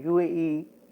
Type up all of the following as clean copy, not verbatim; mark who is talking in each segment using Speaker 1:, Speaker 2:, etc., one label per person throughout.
Speaker 1: UAE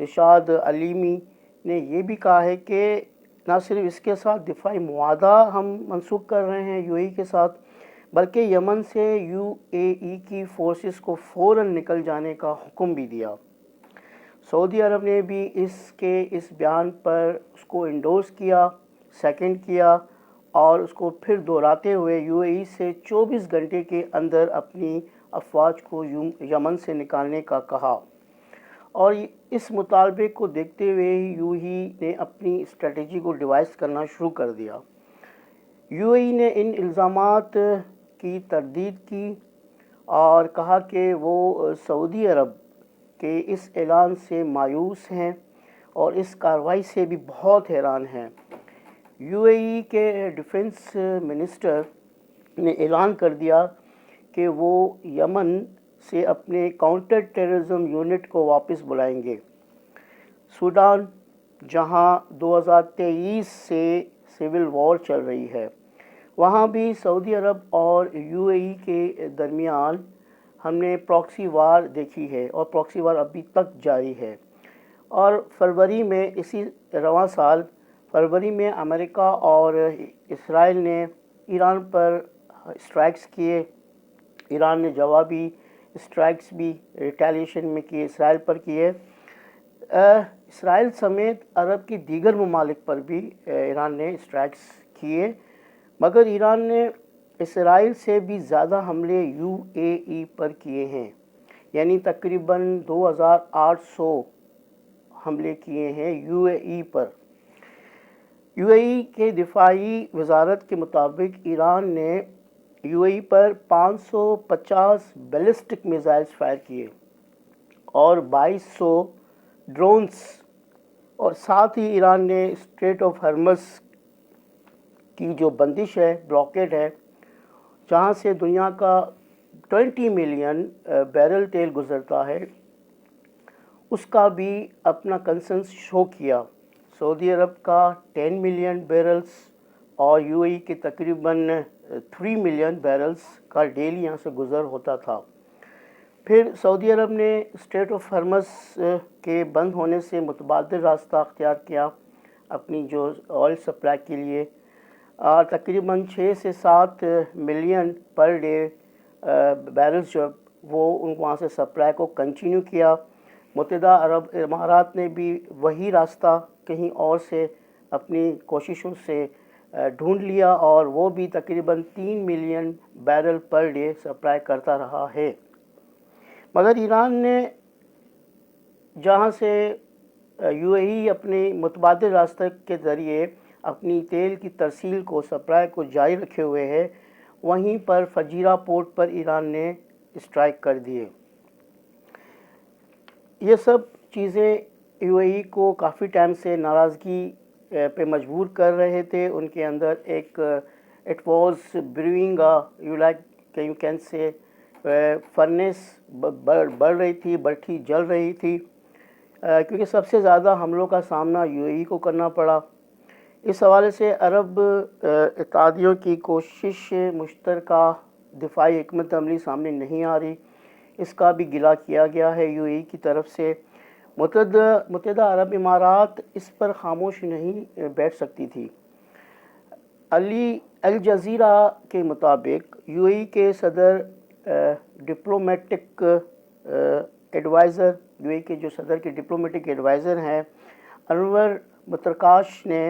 Speaker 1: Rashad Alimi نے یہ بھی کہا ہے کہ نہ صرف اس کے ساتھ دفاعی معاہدہ ہم منسوخ کر رہے ہیں یو اے ای کے ساتھ، بلکہ یمن سے یو اے ای کی فورسز کو فوراً نکل جانے کا حکم بھی دیا۔ سعودی عرب نے بھی اس بیان پر اس کو انڈورس کیا، سیکنڈ کیا، اور اس کو پھر دہراتے ہوئے یو اے ای سے 24 گھنٹے کے اندر اپنی افواج کو یمن سے نکالنے کا کہا، اور اس مطالبے کو دیکھتے ہوئے یو اے ای نے اپنی اسٹریٹجی کو ڈیوائس کرنا شروع کر دیا۔ یو اے ای نے ان الزامات کی تردید کی اور کہا کہ وہ سعودی عرب کے اس اعلان سے مایوس ہیں اور اس کارروائی سے بھی بہت حیران ہیں۔ یو اے ای کے ڈیفنس منسٹر نے اعلان کر دیا کہ وہ یمن سے اپنے کاؤنٹر ٹیررزم یونٹ کو واپس بلائیں گے۔ سوڈان، جہاں 2023 سے سول وار چل رہی ہے، وہاں بھی سعودی عرب اور یو اے ای کے درمیان ہم نے پراکسی وار دیکھی ہے، اور پراکسی وار ابھی تک جاری ہے۔ اور فروری میں اسی رواں سال فروری میں امریکہ اور اسرائیل نے ایران پر اسٹرائکس کیے۔ ایران نے جوابی اسٹرائکس بھی ریٹیلیشن میں کیے، اسرائیل پر کیے۔ اسرائیل سمیت عرب کی دیگر ممالک پر بھی ایران نے اسٹرائکس کیے، مگر ایران نے اسرائیل سے بھی زیادہ حملے یو اے ای پر کیے ہیں، یعنی تقریباً 2800 حملے کیے ہیں you a E per. You اے ای کے دفاعی وزارت کے مطابق ایران نے you a E per 550 ballistic missiles fire کیے اور 2200 ڈرونز، اور ساتھ ہی ایران نے اسٹریٹ آف ہرمز کی جو بندش ہے، بلاکیڈ ہے، جہاں سے دنیا کا 20 ملین بیرل تیل گزرتا ہے، اس کا بھی اپنا کنسرن شو کیا۔ سعودی عرب کا 10 ملین بیرلز اور یو اے ای کے تقریباً 3 ملین بیرلز کا ڈیلی یہاں سے گزر ہوتا تھا۔ پھر سعودی عرب نے اسٹریٹ آف ہرمز کے بند ہونے سے متبادل راستہ اختیار کیا اپنی جو آئل سپلائی کے لیے، تقریباً 6 سے 7 ملین پر ڈے بیرلز جو وہ وہاں سے سپلائی کو کنٹینیو کیا۔ متحدہ عرب امارات نے بھی وہی راستہ کہیں اور سے اپنی کوششوں سے ڈھونڈ لیا، اور وہ بھی تقریباً 3 million barrel per day supply کرتا رہا ہے۔ مگر ایران نے جہاں سے یو اے ای اپنے متبادل راستے کے ذریعے اپنی تیل کی ترسیل کو، سپلائی کو جاری رکھے ہوئے ہے، وہیں پر فجیرہ پورٹ پر ایران نے اسٹرائک کر دیے۔ یہ سب چیزیں یو اے ای کو کافی ٹائم سے ناراضگی پہ مجبور کر رہے تھے۔ ان کے اندر ایک it was brewing you can say furnace بڑھ رہی تھی، بھٹی جل رہی تھی، کیونکہ سب سے زیادہ حملوں کا سامنا یو اے ای کو کرنا پڑا۔ اس حوالے سے عرب اتحادیوں کی کوشش مشترکہ دفاعی حکمت عملی سامنے نہیں آ رہی، اس کا بھی گلہ کیا گیا ہے یو اے ای کی طرف سے۔ متحدہ عرب امارات اس پر خاموش نہیں بیٹھ سکتی تھی۔ الجزیرہ کے مطابق یو اے ای کے صدر ڈپلومیٹک ایڈوائزر یو اے ای کے جو صدر کے ڈپلومیٹک ایڈوائزر ہیں انور مترکاش نے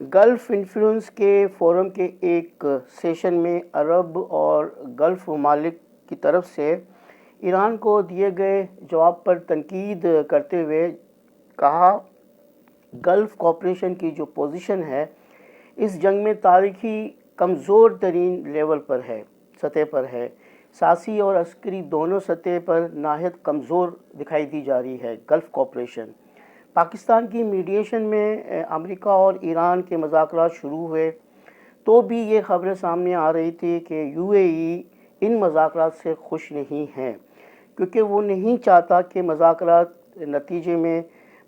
Speaker 1: گلف انفلوئنس کے فورم کے ایک سیشن میں عرب اور گلف ممالک کی طرف سے ایران کو دیے گئے جواب پر تنقید کرتے ہوئے کہا، گلف کوآپریشن کی جو پوزیشن ہے اس جنگ میں تاریخی کمزور ترین لیول پر ہے، سطح پر ہے، سیاسی اور عسکری دونوں سطح پر نہایت کمزور دکھائی دی جا رہی ہے گلف کوآپریشن۔ پاکستان کی میڈیشن میں امریکہ اور ایران کے مذاکرات شروع ہوئے تو بھی یہ خبریں سامنے آ رہی تھی کہ یو اے ای ان مذاکرات سے خوش نہیں ہیں، کیونکہ وہ نہیں چاہتا کہ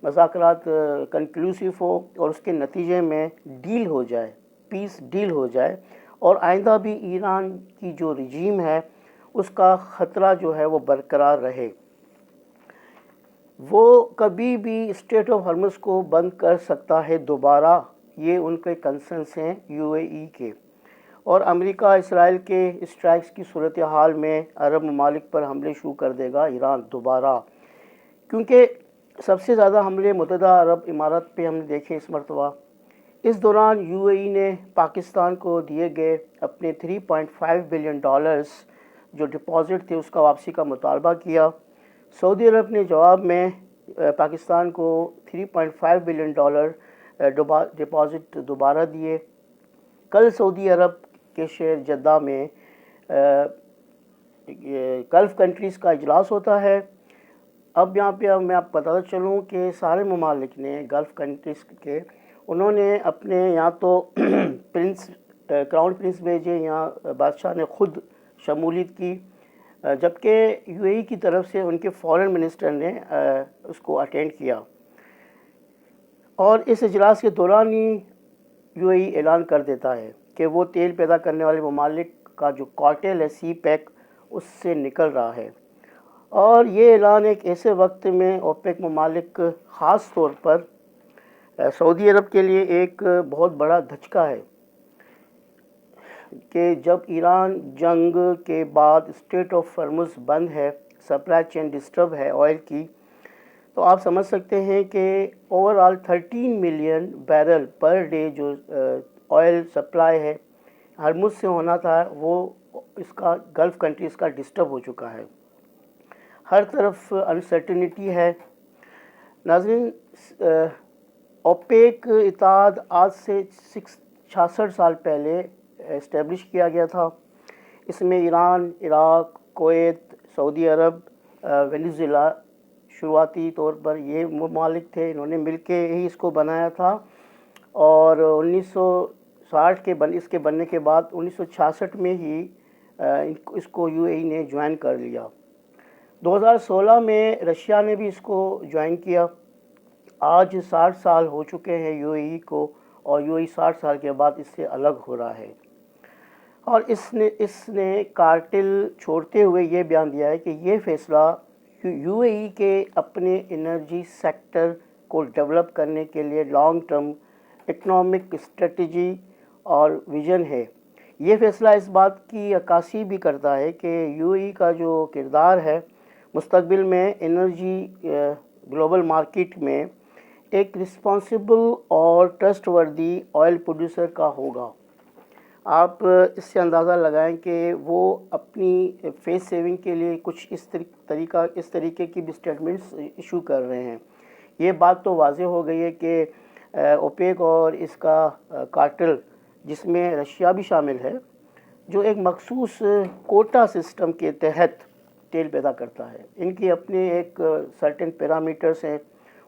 Speaker 1: مذاکرات کنکلوسیو ہو اور اس کے نتیجے میں ڈیل ہو جائے، پیس ڈیل ہو جائے، اور آئندہ بھی ایران کی جو رجیم ہے اس کا خطرہ جو ہے وہ برقرار رہے۔ وہ کبھی بھی اسٹریٹ آف ہرمز کو بند کر سکتا ہے دوبارہ، یہ ان کے کنسرنس ہیں یو اے ای کے۔ اور امریکہ اسرائیل کے اسٹرائکس کی صورتحال میں عرب ممالک پر حملے شروع کر دے گا ایران دوبارہ، کیونکہ سب سے زیادہ حملے متحدہ عرب امارات پہ ہم نے دیکھے اس مرتبہ۔ اس دوران یو اے ای نے پاکستان کو دیے گئے اپنے 3.5 بلین ڈالرز جو ڈپازٹ تھے اس کا واپسی کا مطالبہ کیا۔ سعودی عرب نے جواب میں پاکستان کو 3.5 بلین ڈالر ڈپازٹ دوبارہ دیے۔ کل سعودی عرب کے شہر جدہ میں گلف کنٹریز کا اجلاس ہوتا ہے۔ اب یہاں پہ میں آپ بتاتا چلوں کہ سارے ممالک نے گلف کنٹریز کے انہوں نے اپنے یا تو کراؤن پرنس بھیجے یا بادشاہ نے خود شمولیت کی، جبکہ یو اے ای کی طرف سے ان کے فارن منسٹر نے اس کو اٹینڈ کیا۔ اور اس اجلاس کے دوران ہی یو اے ای اعلان کر دیتا ہے کہ وہ تیل پیدا کرنے والے ممالک کا جو کارٹل ہے سی پیک اس سے نکل رہا ہے۔ اور یہ اعلان ایک ایسے وقت میں اوپیک ممالک خاص طور پر سعودی عرب کے لیے ایک بہت بڑا دھچکا ہے کہ جب ایران جنگ کے بعد اسٹریٹ آف ہرمز بند ہے، سپلائی چین ڈسٹرب ہے آئل کی، تو آپ سمجھ سکتے ہیں کہ over all 13 million barrel per day جو آئل سپلائی ہے ہرمز سے ہونا تھا، وہ اس کا گلف کنٹریز کا ڈسٹرب ہو چکا ہے۔ ہر طرف انسرٹنٹی ہے۔ ناظرین، اوپیک اتحاد آج سے 66 سال پہلے اسٹیبلش کیا گیا تھا۔ اس میں ایران، عراق، کویت، سعودی عرب، وینیزویلا شروعاتی طور پر یہ ممالک تھے، انہوں نے مل کے ہی اس کو بنایا تھا۔ اور 1960 کے اس کے بننے کے بعد 1966 میں ہی اس کو یو اے ای نے جوائن کر لیا۔ 2016 میں رشیا نے بھی اس کو جوائن کیا۔ آج 60 سال ہو چکے ہیں یو اے ای کو، اور یو اے ای 60 سال کے بعد اس سے الگ ہو رہا ہے۔ اور اس نے کارٹل چھوڑتے ہوئے یہ بیان دیا ہے کہ یہ فیصلہ یو اے ای کے اپنے انرجی سیکٹر کو ڈیولپ کرنے کے لیے لانگ ٹرم اکنامک اسٹریٹجی اور ویژن ہے۔ یہ فیصلہ اس بات کی عکاسی بھی کرتا ہے کہ یو اے ای کا جو کردار ہے مستقبل میں انرجی گلوبل مارکیٹ میں ایک رسپانسبل اور ٹرسٹ وردی آئل پروڈیوسر کا ہوگا۔ آپ اس سے اندازہ لگائیں کہ وہ اپنی فیس سیونگ کے لیے کچھ اس طریقے کی بھی اسٹیٹمنٹس ایشو کر رہے ہیں۔ یہ بات تو واضح ہو گئی ہے کہ اوپیک اور اس کا کارٹل جس میں رشیا بھی شامل ہے، جو ایک مخصوص کوٹا سسٹم کے تحت تیل پیدا کرتا ہے، ان کی اپنے ایک سرٹن پیرامیٹرز ہیں،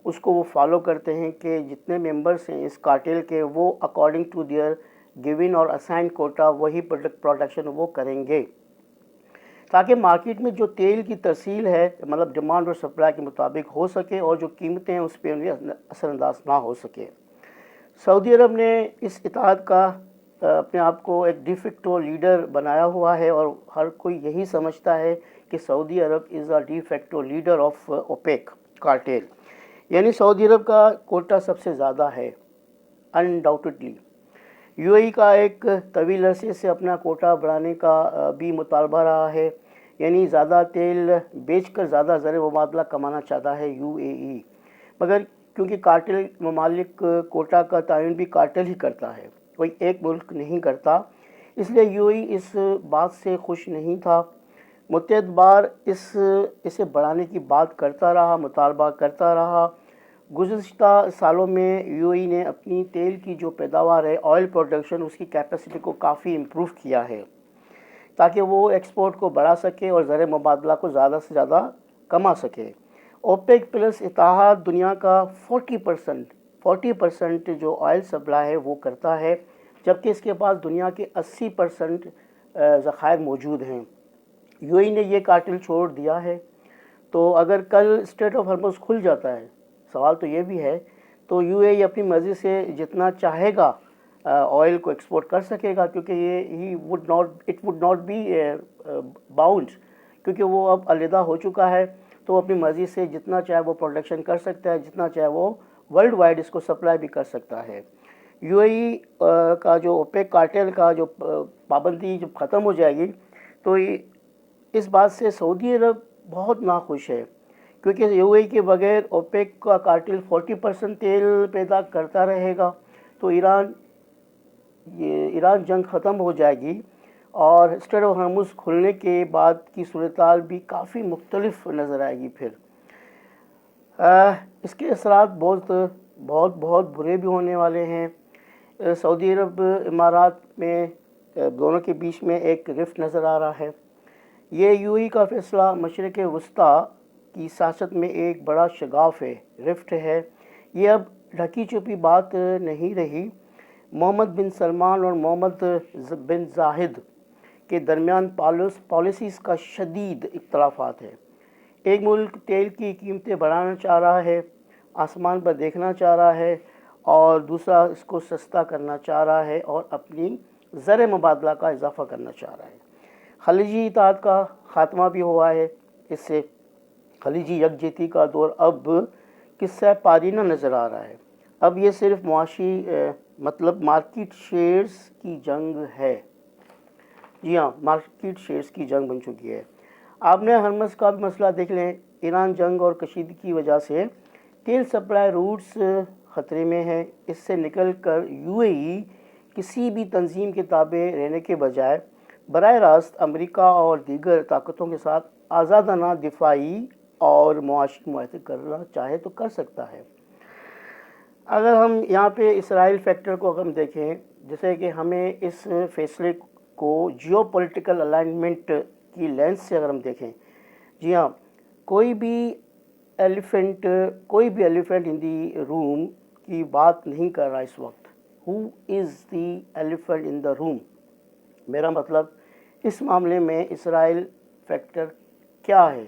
Speaker 1: اس کو وہ فالو کرتے ہیں کہ جتنے ممبرس ہیں اس کارٹل کے وہ اکارڈنگ ٹو دیئر گیون اور اسائن کوٹا وہی پروڈکشن وہ کریں گے، تاکہ مارکیٹ میں جو تیل کی ترسیل ہے مطلب ڈیمانڈ اور سپلائی کے مطابق ہو سکے اور جو قیمتیں ہیں اس پہ اثر انداز نہ ہو سکے۔ سعودی عرب نے اس اتحاد کا اپنے آپ کو ایک ڈی فیکٹو لیڈر بنایا ہوا ہے، اور ہر کوئی یہی سمجھتا ہے کہ Saudi Arab is a de facto leader of OPEC cartel, یعنی سعودی عرب کا کوٹا سب سے زیادہ ہے انڈاؤٹڈلی۔ یو اے ای کا ایک طویل عرصے سے اپنا کوٹا بڑھانے کا بھی مطالبہ رہا ہے، یعنی زیادہ تیل بیچ کر زیادہ زر مبادلہ کمانا چاہتا ہے یو اے ای، مگر کیونکہ کارٹل ممالک کوٹا کا تعین بھی کارٹل ہی کرتا ہے، کوئی ایک ملک نہیں کرتا، اس لیے یو اے ای اس بات سے خوش نہیں تھا۔ متعدد بار اسے بڑھانے کی بات کرتا رہا، مطالبہ کرتا رہا۔ گزشتہ سالوں میں یو اے ای نے اپنی تیل کی جو پیداوار ہے آئل پروڈکشن، اس کی کیپیسٹی کو کافی امپروو کیا ہے تاکہ وہ ایکسپورٹ کو بڑھا سکے اور زر مبادلہ کو زیادہ سے زیادہ کما سکے۔ اوپیک پلس اتحاد دنیا کا 40% جو آئل سپلائی ہے وہ کرتا ہے، جبکہ اس کے پاس دنیا کے 80% ذخائر موجود ہیں۔ یو اے ای نے یہ کارٹل چھوڑ دیا ہے، تو اگر کل اسٹریٹ آف ہرمز کھل جاتا ہے، سوال تو یہ بھی ہے، تو یو اے ای اپنی مرضی سے جتنا چاہے گا آئل کو ایکسپورٹ کر سکے گا، کیونکہ یہ it would not be bound, کیونکہ وہ اب علیحدہ ہو چکا ہے۔ تو تو اپنی مرضی سے جتنا چاہے وہ پروڈکشن کر سکتا ہے، جتنا چاہے وہ ورلڈ وائڈ اس کو سپلائی بھی کر سکتا ہے۔ یو اے ای کا جو اوپیک کارٹل کا جو پابندی جب ختم ہو جائے گی تو اس بات سے سعودی عرب بہت ناخوش ہے، کیونکہ یو اے ای کے بغیر اوپیک کا کارٹل 40% تیل پیدا کرتا رہے گا، تو ایران جنگ ختم ہو جائے گی اور اسٹریٹ آف ہارمز کھلنے کے بعد کی صورتحال بھی کافی مختلف نظر آئے گی۔ پھر اس کے اثرات بہت برے بھی ہونے والے ہیں۔ سعودی عرب امارات میں دونوں کے بیچ میں ایک رفٹ نظر آ رہا ہے۔ یہ یو اے ای کا فیصلہ مشرق وسطیٰ کی سیاست میں ایک بڑا شگاف ہے، رفٹ ہے۔ یہ اب ڈھکی چھپی بات نہیں رہی۔ محمد بن سلمان اور محمد بن زاید کے درمیان پالیسیز کا شدید اختلافات ہے۔ ایک ملک تیل کی قیمتیں بڑھانا چاہ رہا ہے، آسمان پر دیکھنا چاہ رہا ہے، اور دوسرا اس کو سستا کرنا چاہ رہا ہے اور اپنی زر مبادلہ کا اضافہ کرنا چاہ رہا ہے۔ خلیجی اتحاد کا خاتمہ بھی ہوا ہے، اس سے خلیجی یکجہتی کا دور اب قصہ پارینہ نظر آ رہا ہے۔ اب یہ صرف معاشی مارکیٹ شیئرز کی جنگ ہے۔ جی ہاں، مارکیٹ شیئرز کی جنگ بن چکی ہے۔ آپ نے ہرمز کا بھی مسئلہ دیکھ لیں، ایران جنگ اور کشیدگی کی وجہ سے تیل سپلائی روٹس خطرے میں ہے۔ اس سے نکل کر یو اے ای کسی بھی تنظیم کے تابع رہنے کے بجائے براہ راست امریکہ اور دیگر طاقتوں کے ساتھ آزادانہ دفاعی اور معاشی معاہدے کرنا چاہے تو کر سکتا ہے۔ اگر ہم یہاں پہ اسرائیل فیکٹر کو اگر ہم دیکھیں، جیسے کہ ہمیں اس فیصلے کو جیو پولیٹیکل الائنمنٹ کی لینس سے اگر ہم دیکھیں، جی ہاں، کوئی بھی ایلیفنٹ ان دی روم کی بات نہیں کر رہا اس وقت۔ ہو از دی ایلیفنٹ ان دا روم؟ میرا مطلب اس معاملے میں اسرائیل فیکٹر کیا ہے؟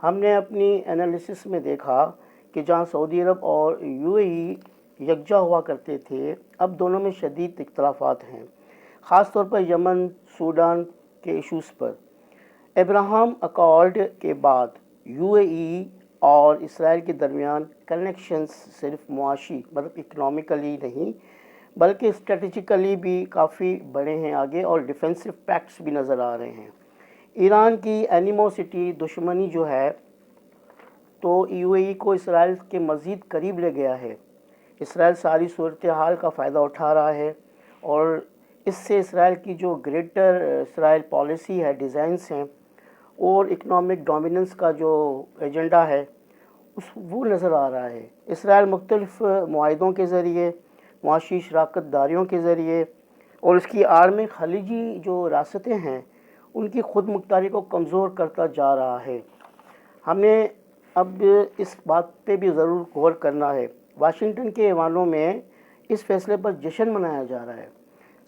Speaker 1: ہم نے اپنی انالیسس میں دیکھا کہ جہاں سعودی عرب اور یو اے ای یکجا ہوا کرتے تھے، اب دونوں میں شدید اختلافات ہیں، خاص طور پر یمن، سوڈان کے ایشوز پر۔ ابراہم اکارڈ کے بعد یو اے ای اور اسرائیل کے درمیان کنیکشنز صرف معاشی اکنامیکلی نہیں بلکہ اسٹریٹجیکلی بھی کافی بڑے ہیں آگے، اور ڈیفینسو پیکٹس بھی نظر آ رہے ہیں۔ ایران کی اینیموسٹی، دشمنی جو ہے، تو یو اے ای کو اسرائیل کے مزید قریب لے گیا ہے۔ اسرائیل ساری صورتحال کا فائدہ اٹھا رہا ہے، اور اس سے اسرائیل کی جو گریٹر اسرائیل پالیسی ہے، ڈیزائنز ہیں، اور اکنامک ڈومیننس کا جو ایجنڈا ہے وہ نظر آ رہا ہے۔ اسرائیل مختلف معاہدوں کے ذریعے، معاشی شراکت داریوں کے ذریعے، اور اس کی آڑ میں خلیجی جو ریاستیں ہیں ان کی خود مختاری کو کمزور کرتا جا رہا ہے۔ ہم نے اب اس بات پہ بھی ضرور غور کرنا ہے۔ واشنگٹن کے ایوانوں میں اس فیصلے پر جشن منایا جا رہا ہے۔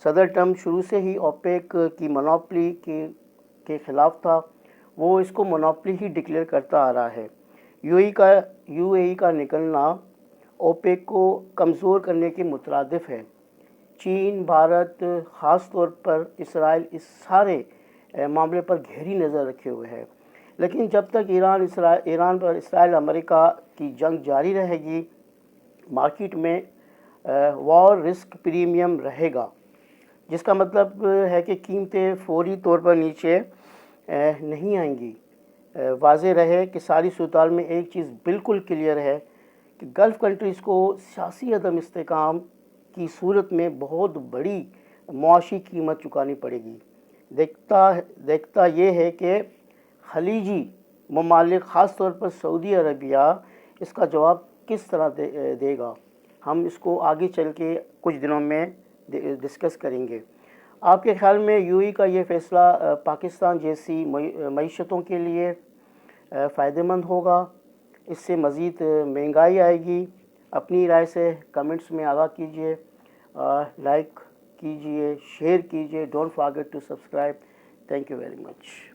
Speaker 1: صدر ٹرمپ شروع سے ہی اوپیک کی مونوپلی کے خلاف تھا، وہ اس کو مونوپلی ہی ڈکلیئر کرتا آ رہا ہے۔ یو اے ای کا نکلنا اوپیک کو کمزور کرنے کے مترادف ہے۔ چین، بھارت، خاص طور پر اسرائیل اس سارے معاملے پر گہری نظر رکھے ہوئے ہے، لیکن جب تک ایران پر اسرائیل امریکہ کی جنگ جاری رہے گی، مارکیٹ میں وار رسک پریمیم رہے گا، جس کا مطلب ہے کہ قیمتیں فوری طور پر نیچے نہیں آئیں گی۔ واضح رہے کہ ساری صورتحال میں ایک چیز بالکل کلیئر ہے کہ گلف کنٹریز کو سیاسی عدم استحکام کی صورت میں بہت بڑی معاشی قیمت چکانی پڑے گی۔ دیکھتا یہ ہے کہ خلیجی ممالک، خاص طور پر سعودی عربیہ، اس کا جواب کس طرح دے گا۔ ہم اس کو آگے چل کے کچھ دنوں میں ڈسکس کریں گے۔ آپ کے خیال میں یو اے ای کا یہ فیصلہ پاکستان جیسی معیشتوں کے لیے فائدہ مند ہوگا؟ اس سے مزید مہنگائی آئے گی؟ اپنی رائے سے کمنٹس میں آگاہ کیجیے، لائک کیجیے، شیئر کیجیے، don't forget to subscribe. Thank you very much.